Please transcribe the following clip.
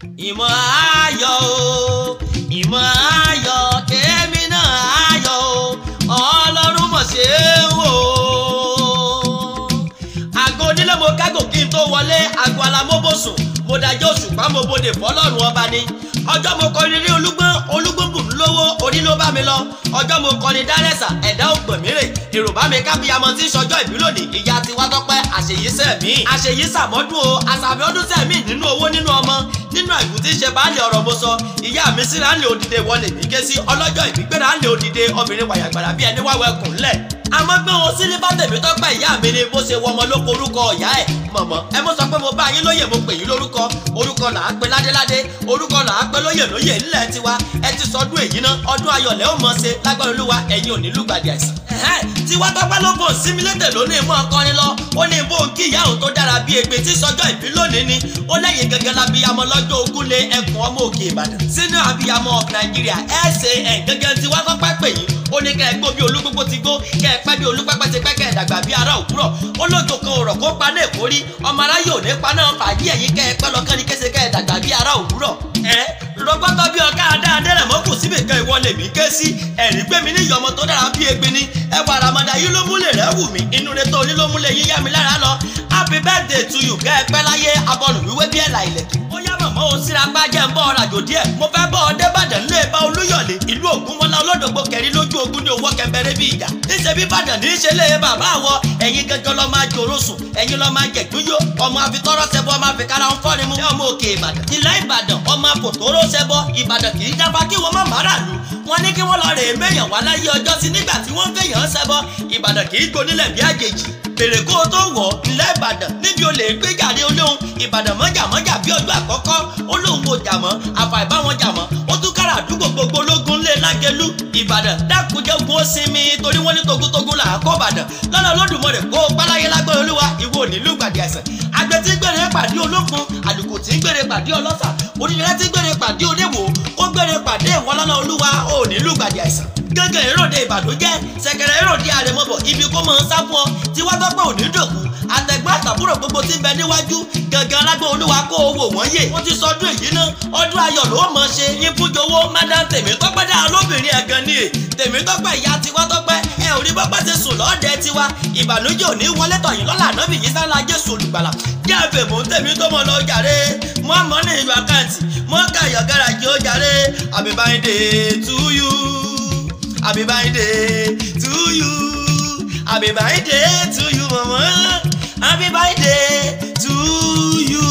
ìmọ̀ ayọ̀ o ìmọ̀ ayọ̀ kémi náà ayọ̀ o ọlọ́run mọ̀ ṣe é wò ó. àgọ́ onílé mo kágò kí n tó wọlé àgọ́ alámọ́bọ̀sùn mo dájọ́ òṣùpá mo bodè fọlọ́run ọba ni. ọjọ́ mo kọrin rí olúgbọ́n bùn lówó orí ló bá mi lọ. ọjọ́ mo kọrin dárẹ́sà ẹ̀dá ògbọ̀n mi rè èrò bá mi kábíyamọ tí sọjọ́ ìbí lónìí ìyá ti wá tọ́pẹ́ àṣeyísẹ́ mi. àṣeyísàmọ́dún o àṣàmì ọdún sẹ́mi nínú owó nínú ọmọ nínú àìkú tí ń ṣe baálé ọ̀rọ̀ mo sọ. ìyá mi síra ń lè òdìdè wọlé mi ké sí ọlọ́jọ́ ìbígbéra ń lè òdìdè obìnrin wàyàgbàrà bí ẹni wáwẹ́ kùn lẹ̀. àmọ́ gbé wọn sílífà tèmi tọ́pẹ́ ìyá mi ni bó ṣe wọ ọmọ ló korúkọ ọ̀yá ẹ̀ mọ̀mọ́ ẹ mọ́ sọ pé mo bá yín lóye mo pè yín lórúkọ orúkọ là á pe ládéládé orúkọ là á pe lóyè ńlẹ̀ tiwa ẹ ti sọdún èyí ná ọdún ayọ̀lẹ́ ò mọ̀ ṣe lágbára olúwa ẹ̀yin ò ní lùgbàdì àìsàn. tiwa tọ́pẹ́ ló bò sí mi lédè lónìí mọ́ ọkọrin lọ ó ní bó ń kí ìyá òun tó dára bí egbe tí sọjọ́ ìbí lónìí ni ó lẹ́yìn gẹ́gẹ́ labiyamọ lọ́jọ́ ogún lé ẹkùn ọmọ òkè ìbàdàn sínú abiyamọ of nàìjíríà SAN gẹ́gẹ́ tiwa tọ́pẹ́ pè yín ó ní kẹ́ ẹ gbó bí olúgbogbo ti gbó kẹ́ ẹ pẹ́ bí olúpẹ́pẹ́ ti pẹ́ kẹ́ ẹ dàgbà bí ará òwúrọ̀ ó lójó kan ọ̀rọ̀ kó pa náà èkórí ọmọ aráyé ò ní pa náà fàájì ẹ̀yìn kẹ́ ẹ pẹ́ lọ kẹ́ni kése kẹ́ ẹ dàgbà bí ará òwúrọ̀ rọgbọ́tọ́ bí ọ̀ká adáadé rẹ̀ mọ́ kò síbi kan ìwọlé mi ké sí ẹ̀rí gbé mi níyì ọmọ tó dára bí egbe ni ẹwà àràmàdà yìí ló múlẹ̀ rẹ̀ wù mí inú rẹ̀ tó ní ló múlẹ̀ yín yá mi lára lọ happy birthday to you kẹ́ ẹ pẹ́ láyé abọ́nù wíwé bí ẹ̀là ilẹ̀kùn. ó yá mọ̀mọ́ o síra gbájẹ́ ń bọ́ ọ̀rajò díẹ̀ mo fẹ́ bọ́ ọdẹ́bàdàn lé bá olúyọ̀lé ìlú ògúnmọ́lá olódògbò kẹrin lójú ogun ní owó kẹmbẹrẹ bí ìjà níṣẹ́ bí bàdàn ní í ṣe lé bàbá wọ ẹ̀yin gẹ́gẹ́ lọ́ máa jòrò sùn ẹ̀yin lọ́ máa jẹ̀gbúyó ọmọ àfitọ́rọ́ ṣẹbọ ọmọ àfikàrà ń fọ́ni mú ọmọ òkè ìbàdàn ìlà ìbàdàn ọmọ àfòtóró ṣẹbọ ìbàdàn kì í jábá kí wọ́n má mara lù wọ́n ní kí wọ́n lọ rè é méyàn wá láyé ọjọ́ sí nígbà tí wọ́n fẹ̀yàn ṣẹbọ ìbàdàn kì í gbonílẹ̀ bí àjèjì bèrè kó o tó wọ̀ ńlẹ̀ ìbàdàn níbi olè gbéjáde olóhùn ìbàdàn mọ́jàmọ́jà bí ọjọ́ àkọ́kọ́ olóhùn kò jà mọ́ àfàìbáwọn jà mọ́ ó tún kára àdúgbò gbogbo ológun lé lágẹ̀lú ìbàdàn dákúnjẹ́ ogun ó sinmi torí wọ́n ní togutogun là á kó ìbàdàn lọ́nà Olódùmarè kó o páláyé lágbára olúwa ìwọ nílùú gbàdí àìsàn àgbẹ̀ tí gbèrè pàdé olókun àlùkò tí gbèrè pàdé ọlọ́sà onídìrẹ́ tí gbèrè pàdé oníwò ó gbèrè pàdé ìwọlọ́nà olúwa ò nílùú gbàdí àìsàn gángan èròde ìbàdójẹ́ ṣẹ̀kẹ̀rẹ̀ èròde àrẹ̀mọ́bọ̀ ibi kó mọ̀ ń sá fún ọ tí wá tọ́pẹ́ òní dòkú àtẹ̀gbọ́n àtàbúrò gbogbo tí ń bẹ níwájú gángan alágbó olúwa kó owó wọ́n yè wọ́n ti sọdún èyí ná ọdún ayọ̀ ló mọ̀ ṣe yín fújowó mádàm Tèmítọ́pẹ́ dá lóbìnrin ẹ̀gàn ni Tèmítọ́pẹ́ ìyá tiwa tọ́pẹ́ ẹ ò rí bọ́pẹ́ ti sùn lọ́ọ̀dẹ tiwa ìbànújẹ́ òní wọlé tọ̀yìn lọ́la nábì yìí sálá Jésù olùgbàlà jẹ́ ẹ̀fẹ̀ mò ń tèmi tó mọ̀ lọ jàre mọ́ mọ́ ní ìlú àkáǹtì mọ́ káyọ̀ gáràjì ó jàre happy birthday to you. Happy birthday to you. Happy birthday to you, mama. Happy birthday to you.